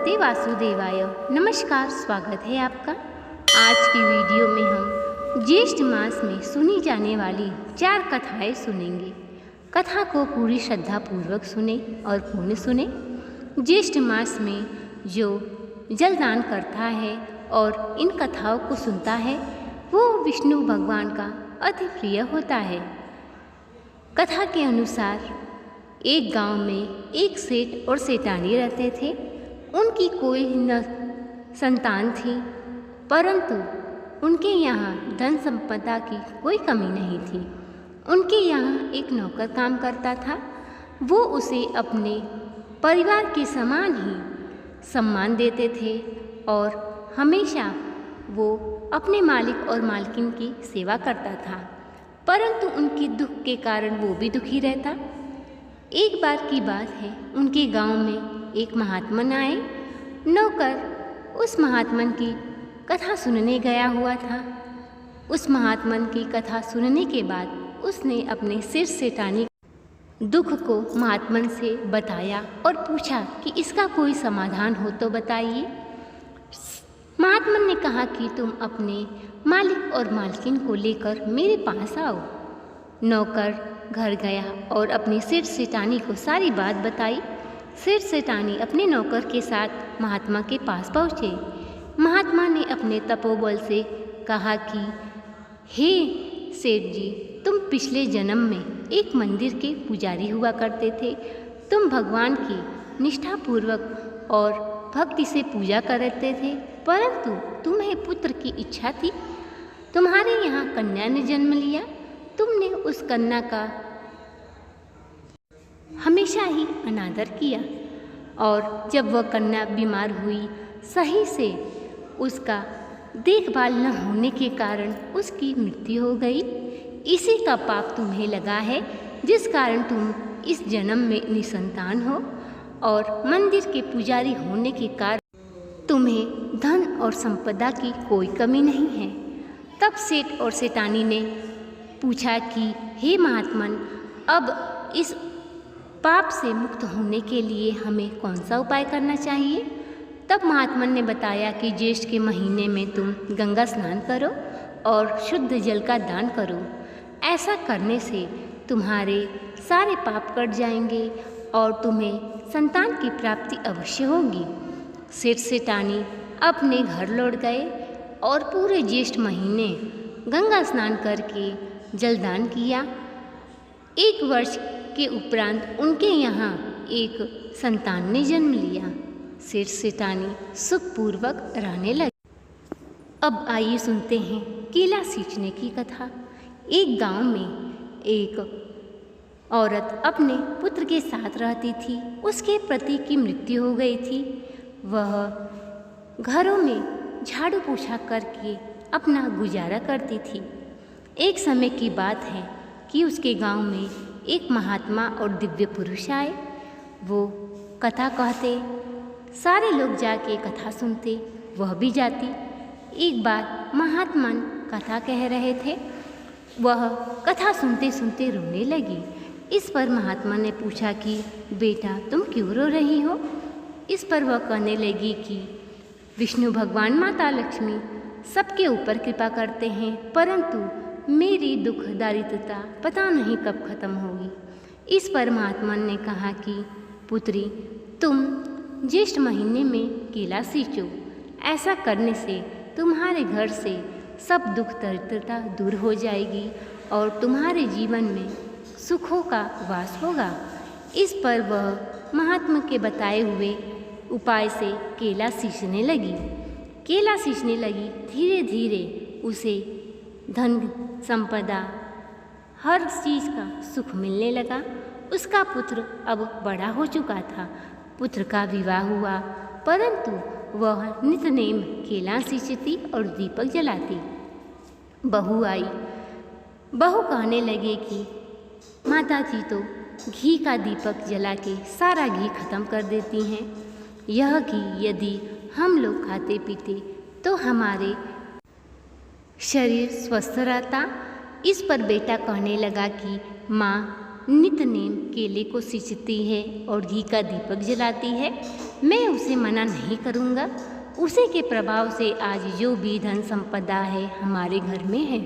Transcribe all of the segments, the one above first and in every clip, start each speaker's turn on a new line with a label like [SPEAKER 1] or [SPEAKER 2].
[SPEAKER 1] नमस्ते वासुदेवाय। नमस्कार, स्वागत है आपका। आज की वीडियो में हम ज्येष्ठ मास में सुनी जाने वाली 4 कथाएं सुनेंगे। कथा को पूरी श्रद्धापूर्वक सुने और पूर्ण सुने। ज्येष्ठ मास में जो जलदान करता है और इन कथाओं को सुनता है वो विष्णु भगवान का अति प्रिय होता है। कथा के अनुसार एक गांव में एक सेठ और सेठानी रहते थे। उनकी कोई न संतान थी, परंतु उनके यहाँ धन संपदा की कोई कमी नहीं थी। उनके यहाँ एक नौकर काम करता था। वो उसे अपने परिवार के समान ही सम्मान देते थे और हमेशा वो अपने मालिक और मालकिन की सेवा करता था, परंतु उनके दुख के कारण वो भी दुखी रहता। एक बार की बात है, उनके गांव में एक महात्मन आए। नौकर उस महात्मन की कथा सुनने गया हुआ था। उस महात्मन की कथा सुनने के बाद उसने अपने सिर सेठानी दुख को महात्मन से बताया और पूछा कि इसका कोई समाधान हो तो बताइए। महात्मन ने कहा कि तुम अपने मालिक और मालकिन को लेकर मेरे पास आओ। नौकर घर गया और अपनी सिर सेठानी को सारी बात बताई। सिर सेठानी अपने नौकर के साथ महात्मा के पास पहुँचे। महात्मा ने अपने तपोबल से कहा कि हे सेठ जी, तुम पिछले जन्म में एक मंदिर के पुजारी हुआ करते थे। तुम भगवान की निष्ठापूर्वक और भक्ति से पूजा करते थे, परंतु तुम्हें पुत्र की इच्छा थी। तुम्हारे यहाँ कन्या ने जन्म लिया। तुमने उस कन्या का हमेशा ही अनादर किया और जब वह कन्या बीमार हुई, सही से उसका देखभाल न होने के कारण उसकी मृत्यु हो गई। इसी का पाप तुम्हें लगा है, जिस कारण तुम इस जन्म में निसंतान हो और मंदिर के पुजारी होने के कारण तुम्हें धन और संपदा की कोई कमी नहीं है। तब सेठ और सेठानी ने पूछा कि हे महात्मन, अब इस पाप से मुक्त होने के लिए हमें कौन सा उपाय करना चाहिए। तब महात्मन ने बताया कि ज्येष्ठ के महीने में तुम गंगा स्नान करो और शुद्ध जल का दान करो। ऐसा करने से तुम्हारे सारे पाप कट जाएंगे और तुम्हें संतान की प्राप्ति अवश्य होगी। सेठ सेठानी अपने घर लौट गए और पूरे ज्येष्ठ महीने गंगा स्नान करके जलदान किया। 1 वर्ष के उपरांत उनके यहाँ एक संतान ने जन्म लिया। सेठ सेठानी सुखपूर्वक रहने लगे। अब आइए सुनते हैं केला सींचने की कथा। एक गांव में एक औरत अपने पुत्र के साथ रहती थी। उसके पति की मृत्यु हो गई थी। वह घरों में झाड़ू पोछा करके अपना गुजारा करती थी। एक समय की बात है कि उसके गांव में एक महात्मा और दिव्य पुरुष आए। वो कथा कहते, सारे लोग जाके कथा सुनते, वह भी जाती। एक बार महात्मा कथा कह रहे थे। वह कथा सुनते सुनते रोने लगी। इस पर महात्मा ने पूछा कि बेटा, तुम क्यों रो रही हो। इस पर वह कहने लगी कि विष्णु भगवान माता लक्ष्मी सबके ऊपर कृपा करते हैं, परंतु मेरी दुख दारिद्रता पता नहीं कब खत्म होगी। इस पर महात्मा ने कहा कि पुत्री, तुम ज्येष्ठ महीने में केला सींचो। ऐसा करने से तुम्हारे घर से सब दुख दरिद्रता दूर हो जाएगी और तुम्हारे जीवन में सुखों का वास होगा। इस पर वह महात्मा के बताए हुए उपाय से केला सींचने लगी। केला सींचने लगी। धीरे धीरे उसे धन संपदा हर चीज़ का सुख मिलने लगा। उसका पुत्र अब बड़ा हो चुका था। पुत्र का विवाह हुआ, परंतु वह नित्यनेम केला सींचती और दीपक जलाती। बहू आई। बहू कहने लगे कि माता जी तो घी का दीपक जला के सारा घी खत्म कर देती हैं। यह घी यदि हम लोग खाते पीते तो हमारे शरीर स्वस्थ रहता। इस पर बेटा कहने लगा कि माँ नित नेम केले को सींचती है और घी का दीपक जलाती है, मैं उसे मना नहीं करूँगा। उसी के प्रभाव से आज जो भी धन संपदा है हमारे घर में है।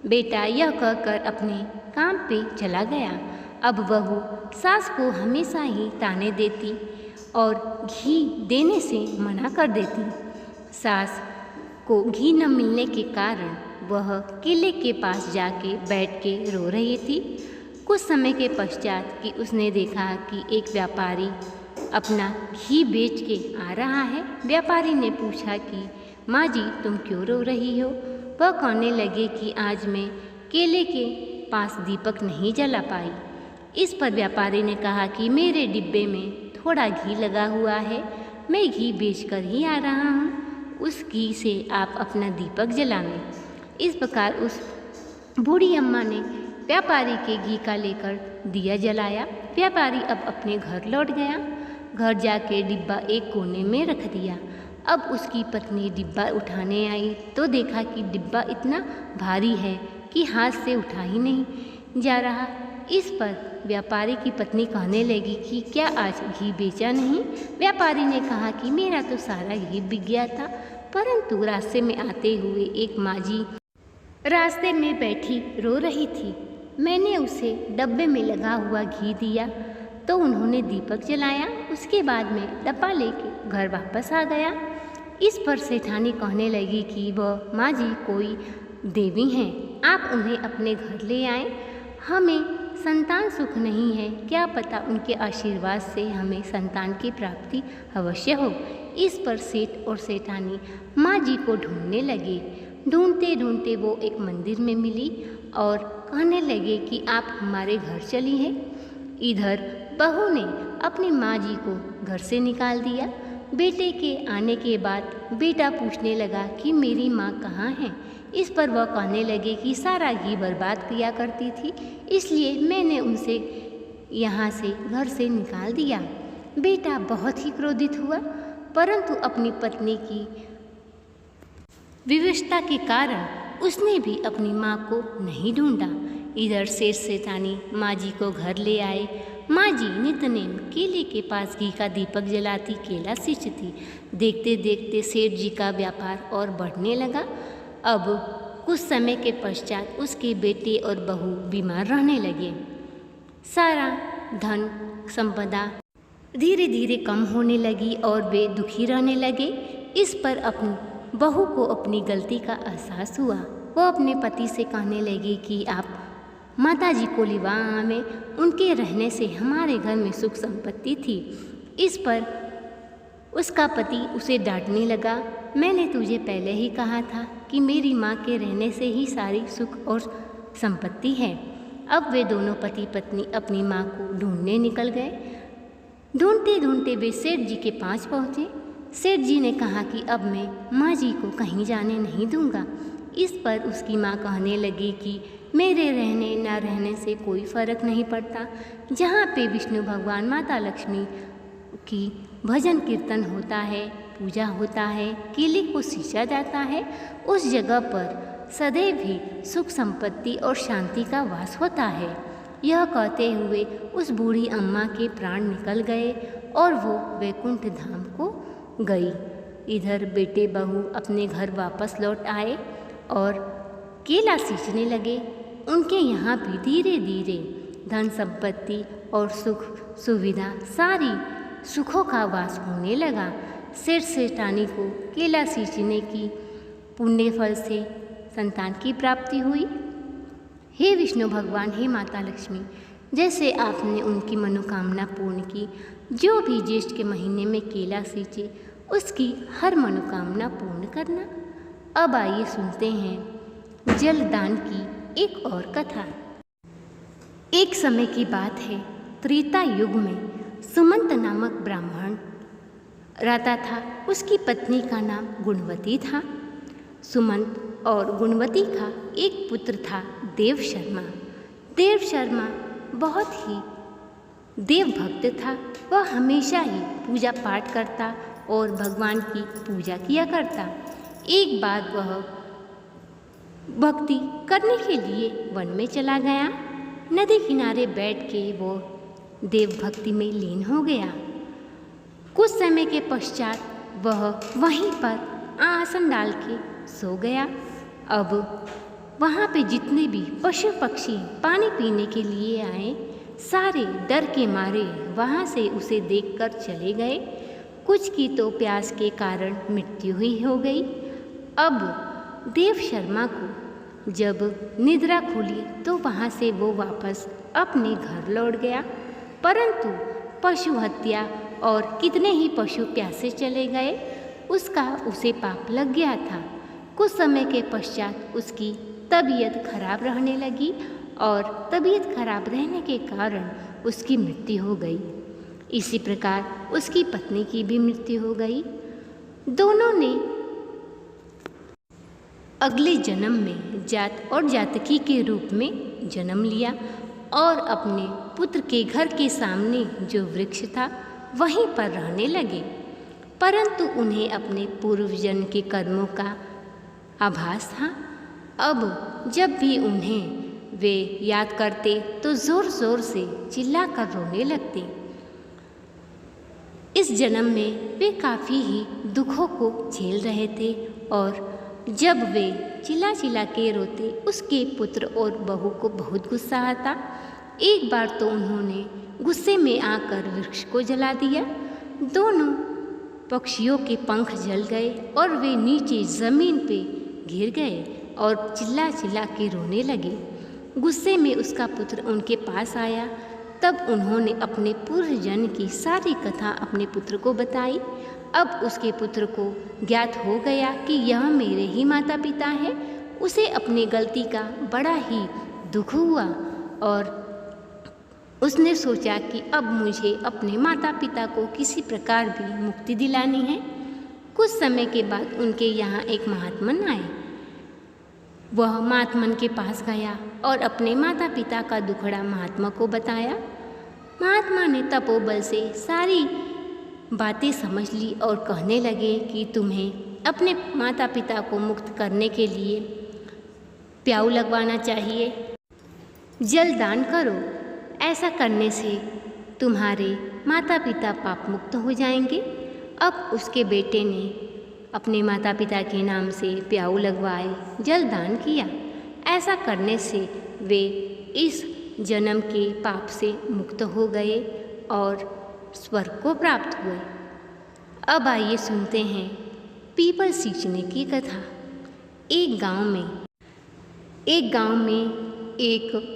[SPEAKER 1] बेटा यह कहकर अपने काम पे चला गया। अब बहू सास को हमेशा ही ताने देती और घी देने से मना कर देती। सास को घी न मिलने के कारण वह केले के पास जाके बैठ के रो रही थी। कुछ समय के पश्चात कि उसने देखा कि एक व्यापारी अपना घी बेच के आ रहा है। व्यापारी ने पूछा कि माँ जी तुम क्यों रो रही हो? वह कहने लगे कि आज मैं केले के पास दीपक नहीं जला पाई। इस पर व्यापारी ने कहा कि मेरे डिब्बे में थोड़ा घी लगा हुआ है, मैं घी बेचकर ही आ रहा हूँ, उस घी से आप अपना दीपक जलावें। इस प्रकार उस बूढ़ी अम्मा ने व्यापारी के घी का लेकर दिया जलाया। व्यापारी अब अपने घर लौट गया। घर जाके डिब्बा एक कोने में रख दिया। अब उसकी पत्नी डिब्बा उठाने आई तो देखा कि डिब्बा इतना भारी है कि हाथ से उठा ही नहीं जा रहा। इस पर व्यापारी की पत्नी कहने लगी कि क्या आज घी बेचा नहीं? व्यापारी ने कहा कि मेरा तो सारा घी बिक गया था, परंतु रास्ते में आते हुए एक माँजी रास्ते में बैठी रो रही थी। मैंने उसे डब्बे में लगा हुआ घी दिया तो उन्होंने दीपक जलाया। उसके बाद में डब्बा लेके घर वापस आ गया। इस पर सेठानी कहने लगी कि वह माँ जी कोई देवी हैं, आप उन्हें अपने घर ले आएं। हमें संतान सुख नहीं है, क्या पता उनके आशीर्वाद से हमें संतान की प्राप्ति अवश्य हो। इस पर सेठ और सेठानी माँ जी को ढूंढने लगे। ढूंढते ढूंढते वो एक मंदिर में मिली और कहने लगे कि आप हमारे घर चली हैं। इधर बहू ने अपनी माँ जी को घर से निकाल दिया। बेटे के आने के बाद बेटा पूछने लगा कि मेरी माँ कहाँ है। इस पर वह कहने लगे कि सारा घी बर्बाद किया करती थी, इसलिए मैंने उनसे यहाँ से घर से निकाल दिया। बेटा बहुत ही क्रोधित हुआ, परंतु अपनी पत्नी की विवशता के कारण उसने भी अपनी माँ को नहीं ढूंढा। इधर सेठ सेठानी माँ जी को घर ले आए। माँ जी नितनेम केले के पास घी का दीपक जलाती, केला सींचती। देखते देखते सेठ जी का व्यापार और बढ़ने लगा। अब कुछ समय के पश्चात उसके बेटे और बहू बीमार रहने लगे। सारा धन संपदा धीरे धीरे कम होने लगी और वे दुखी रहने लगे। इस पर अपनी बहू को अपनी गलती का एहसास हुआ। वह अपने पति से कहने लगी कि आप माता जी को लिवा आवें, उनके रहने से हमारे घर में सुख संपत्ति थी। इस पर उसका पति उसे डांटने लगा, मैंने तुझे पहले ही कहा था कि मेरी माँ के रहने से ही सारी सुख और संपत्ति है। अब वे दोनों पति पत्नी अपनी माँ को ढूंढने निकल गए। ढूंढते ढूंढते वे सेठ जी के पास पहुँचे। सेठ जी ने कहा कि अब मैं माँ जी को कहीं जाने नहीं दूंगा। इस पर उसकी माँ कहने लगी कि मेरे रहने न रहने से कोई फर्क नहीं पड़ता। जहाँ पे विष्णु भगवान माता लक्ष्मी की भजन कीर्तन होता है, पूजा होता है, केले को सींचा जाता है, उस जगह पर सदैव ही सुख संपत्ति और शांति का वास होता है। यह कहते हुए उस बूढ़ी अम्मा के प्राण निकल गए और वो वैकुंठ धाम को गई। इधर बेटे बहू अपने घर वापस लौट आए और केला सींचने लगे। उनके यहाँ भी धीरे धीरे धन संपत्ति और सुख सुविधा सारी सुखों का वास होने लगा। सेठ सेठानी को केला सींचने की पुण्य फल से संतान की प्राप्ति हुई। हे विष्णु भगवान, हे माता लक्ष्मी, जैसे आपने उनकी मनोकामना पूर्ण की, जो भी ज्येष्ठ के महीने में केला सींचे उसकी हर मनोकामना पूर्ण करना। अब आइए सुनते हैं जलदान की एक और कथा। एक समय की बात है, त्रेता युग में सुमंत नामक ब्राह्मण रहता था। उसकी पत्नी का नाम गुणवती था। सुमंत और गुणवती का एक पुत्र था, देव शर्मा। देव शर्मा बहुत ही देव भक्त था। वह हमेशा ही पूजा पाठ करता और भगवान की पूजा किया करता। एक बार वह भक्ति करने के लिए वन में चला गया। नदी किनारे बैठ के वो देव भक्ति में लीन हो गया। कुछ समय के पश्चात वह वहीं पर आसन डाल के सो गया। अब वहाँ पे जितने भी पशु पक्षी पानी पीने के लिए आए, सारे डर के मारे वहाँ से उसे देखकर चले गए। कुछ की तो प्यास के कारण मृत्यु ही हो गई। अब देव शर्मा को जब निद्रा खुली तो वहाँ से वो वापस अपने घर लौट गया, परंतु पशु हत्या और कितने ही पशु प्यासे चले गए, उसका उसे पाप लग गया था। कुछ समय के पश्चात उसकी तबीयत खराब रहने लगी और तबीयत खराब रहने के कारण उसकी मृत्यु हो गई। इसी प्रकार उसकी पत्नी की भी मृत्यु हो गई। दोनों ने अगले जन्म में जात और जातकी के रूप में जन्म लिया और अपने पुत्र के घर के सामने जो वृक्ष था वहीं पर रहने लगे, परंतु उन्हें अपने पूर्व जन्म के कर्मों का आभास था। अब जब भी उन्हें वे याद करते तो ज़ोर ज़ोर से चिल्लाकर रोने लगते। इस जन्म में वे काफ़ी ही दुखों को झेल रहे थे और जब वे चिल्ला चिल्ला के रोते, उसके पुत्र और बहू को बहुत गुस्सा आता। एक बार तो उन्होंने गुस्से में आकर वृक्ष को जला दिया। दोनों पक्षियों के पंख जल गए और वे नीचे ज़मीन पे गिर गए और चिल्ला चिल्ला के रोने लगे। गुस्से में उसका पुत्र उनके पास आया। तब उन्होंने अपने पूर्व जन्म की सारी कथा अपने पुत्र को बताई। अब उसके पुत्र को ज्ञात हो गया कि यह मेरे ही माता पिता हैं। उसे अपनी गलती का बड़ा ही दुख हुआ और उसने सोचा कि अब मुझे अपने माता पिता को किसी प्रकार भी मुक्ति दिलानी है। कुछ समय के बाद उनके यहाँ एक महात्मन आए। वह महात्मन के पास गया और अपने माता पिता का दुखड़ा महात्मा को बताया। महात्मा ने तपोबल से सारी बातें समझ ली और कहने लगे कि तुम्हें अपने माता पिता को मुक्त करने के लिए प्याऊ लगवाना चाहिए, जल दान करो। ऐसा करने से तुम्हारे माता पिता पाप मुक्त हो जाएंगे। अब उसके बेटे ने अपने माता पिता के नाम से प्याऊ लगवाए, जल दान किया। ऐसा करने से वे इस जन्म के पाप से मुक्त हो गए और स्वर्ग को प्राप्त हुए। अब आइए सुनते हैं पीपल सींचने की कथा। एक गांव में एक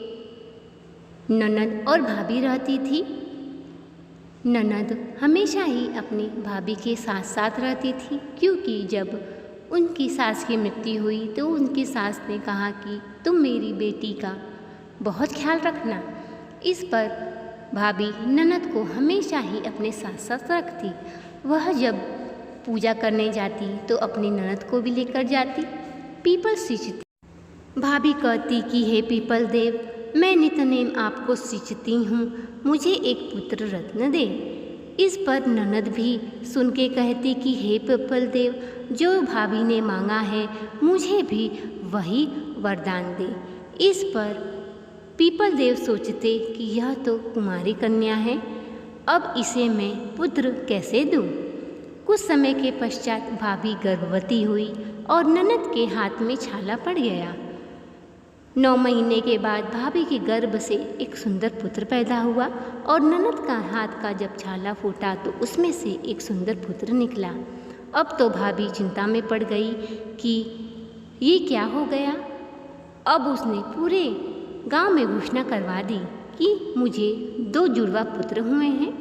[SPEAKER 1] ननद और भाभी रहती थी। ननद हमेशा ही अपनी भाभी के साथ साथ रहती थी, क्योंकि जब उनकी सास की मृत्यु हुई तो उनकी सास ने कहा कि तुम मेरी बेटी का बहुत ख्याल रखना। इस पर भाभी ननद को हमेशा ही अपने साथ साथ रखती। वह जब पूजा करने जाती तो अपनी ननद को भी लेकर जाती, पीपल सींचती। भाभी कहती कि हे पीपल देव, मैं नितनेम आपको सींचती हूँ, मुझे एक पुत्र रत्न दे। इस पर ननद भी सुन के कहती कि हे पीपल देव, जो भाभी ने मांगा है मुझे भी वही वरदान दे। इस पर पीपल देव सोचते कि यह तो कुमारी कन्या है, अब इसे मैं पुत्र कैसे दूँ। कुछ समय के पश्चात भाभी गर्भवती हुई और ननद के हाथ में छाला पड़ गया। 9 महीने के बाद भाभी के गर्भ से एक सुंदर पुत्र पैदा हुआ और ननद का हाथ का जब छाला फूटा तो उसमें से एक सुंदर पुत्र निकला। अब तो भाभी चिंता में पड़ गई कि ये क्या हो गया। अब उसने पूरे गांव में घोषणा करवा दी कि मुझे 2 जुड़वा पुत्र हुए हैं।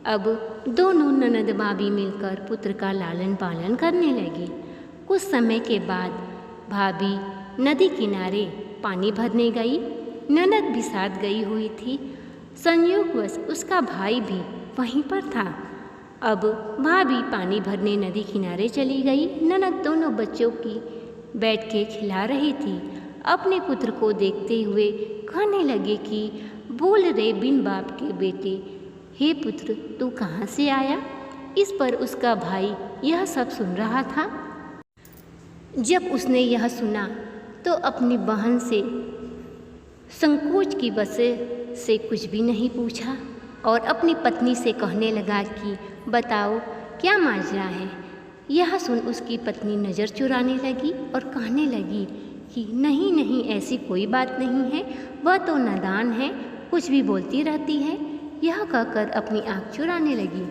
[SPEAKER 1] अब दोनों ननद भाभी मिलकर पुत्र का लालन पालन करने लगी। कुछ समय के बाद भाभी नदी किनारे पानी भरने गई। ननद भी साथ गई हुई थी। संयोगवश उसका भाई भी वहीं पर था। अब भाभी पानी भरने नदी किनारे चली गई। ननद दोनों बच्चों की बैठ के खिला रही थी। अपने पुत्र को देखते हुए कहने लगे कि बोल रे बिन बाप के बेटे, हे पुत्र तू कहाँ से आया। इस पर उसका भाई यह सब सुन रहा था। जब उसने यह सुना तो अपनी बहन से संकोच की वजह से कुछ भी नहीं पूछा। और अपनी पत्नी से कहने लगा कि बताओ क्या माजरा है। यह सुन उसकी पत्नी नज़र चुराने लगी और कहने लगी कि नहीं नहीं, ऐसी कोई बात नहीं है, वह तो नादान है, कुछ भी बोलती रहती है। यह कहकर अपनी आँख चुराने लगी।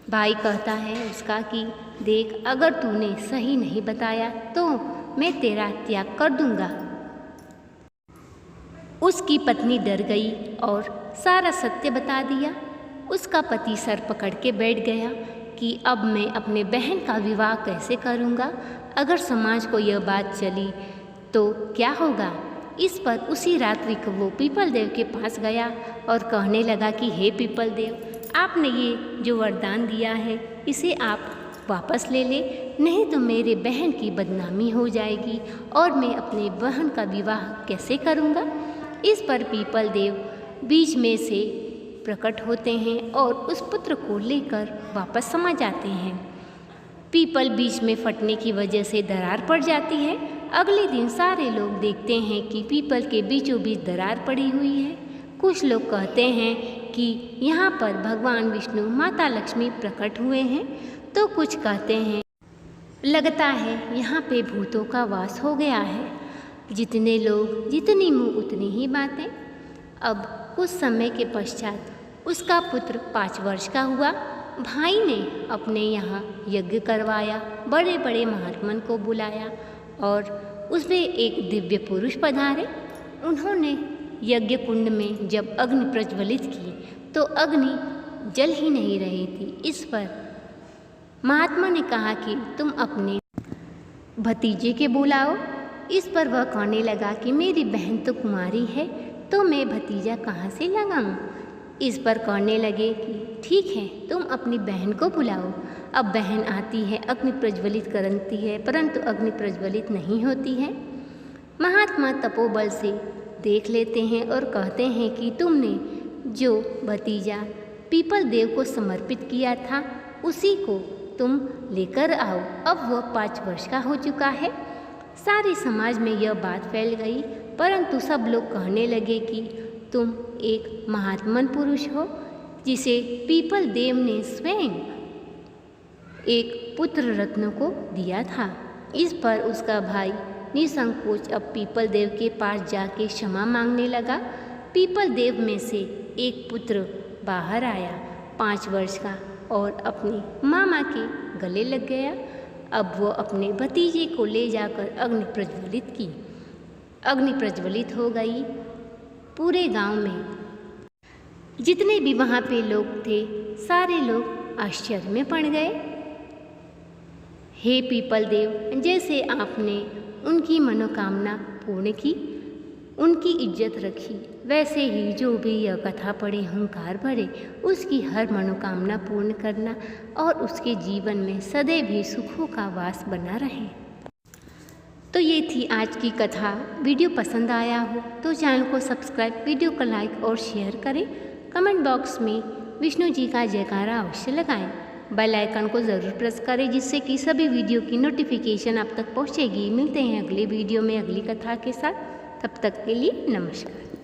[SPEAKER 1] भाई कहता है उसका कि देख, अगर तूने सही नहीं बताया तो मैं तेरा त्याग कर दूंगा। उसकी पत्नी डर गई और सारा सत्य बता दिया। उसका पति सर पकड़ के बैठ गया कि अब मैं अपने बहन का विवाह कैसे करूंगा, अगर समाज को यह बात चली तो क्या होगा। इस पर उसी रात्रि को वो पीपल देव के पास गया और कहने लगा कि हे पीपल देव, आपने ये जो वरदान दिया है इसे आप वापस ले ले, नहीं तो मेरे बहन की बदनामी हो जाएगी और मैं अपने बहन का विवाह कैसे करूँगा। इस पर पीपल देव बीच में से प्रकट होते हैं और उस पुत्र को लेकर वापस समा जाते हैं। पीपल बीच में फटने की वजह से दरार पड़ जाती है। अगले दिन सारे लोग देखते हैं कि पीपल के बीचों बीच दरार पड़ी हुई है। कुछ लोग कहते हैं कि यहाँ पर भगवान विष्णु माता लक्ष्मी प्रकट हुए हैं, तो कुछ कहते हैं लगता है यहाँ पे भूतों का वास हो गया है। जितने लोग जितनी मुँह उतनी ही बातें। अब कुछ समय के पश्चात उसका पुत्र 5 वर्ष का हुआ। भाई ने अपने यहाँ यज्ञ करवाया, बड़े बड़े महात्मन को बुलाया और उसमें एक दिव्य पुरुष पधारे। उन्होंने यज्ञ कुंड में जब अग्नि प्रज्वलित की तो अग्नि जल ही नहीं रही थी। इस पर महात्मा ने कहा कि तुम अपने भतीजे के बुलाओ। इस पर वह कहने लगा कि मेरी बहन तो कुमारी है, तो मैं भतीजा कहाँ से लगाऊं। इस पर कहने लगे कि ठीक है, तुम अपनी बहन को बुलाओ। अब बहन आती है, अग्नि प्रज्वलित करती है, परंतु अग्नि प्रज्वलित नहीं होती है। महात्मा तपोबल से देख लेते हैं और कहते हैं कि तुमने जो भतीजा पीपल देव को समर्पित किया था उसी को तुम लेकर आओ। अब वह 5 वर्ष का हो चुका है। सारे समाज में यह बात फैल गई, परंतु सब लोग कहने लगे कि तुम एक महात्मन पुरुष हो जिसे पीपल देव ने स्वयं एक पुत्र रत्न को दिया था। इस पर उसका भाई निसंकोच अब पीपल देव के पास जाके क्षमा मांगने लगा। पीपल देव में से एक पुत्र बाहर आया 5 वर्ष का और अपने मामा के गले लग गया। अब वो अपने भतीजे को ले जाकर अग्नि प्रज्वलित की। अग्नि प्रज्वलित हो गई। पूरे गांव में जितने भी वहाँ पे लोग थे सारे लोग आश्चर्य में पड़ गए। हे पीपल देव, जैसे आपने उनकी मनोकामना पूर्ण की, उनकी इज्जत रखी, वैसे ही जो भी यह कथा पढ़े हुंकार भरे उसकी हर मनोकामना पूर्ण करना और उसके जीवन में सदैव ही सुखों का वास बना रहे। तो ये थी आज की कथा। वीडियो पसंद आया हो तो चैनल को सब्सक्राइब, वीडियो को लाइक और शेयर करें। कमेंट बॉक्स में विष्णु जी का जयकारा अवश्य लगाएं। बेल आइकन को ज़रूर प्रेस करें जिससे कि सभी वीडियो की नोटिफिकेशन आप तक पहुंचेगी। मिलते हैं अगले वीडियो में अगली कथा के साथ। तब तक के लिए नमस्कार।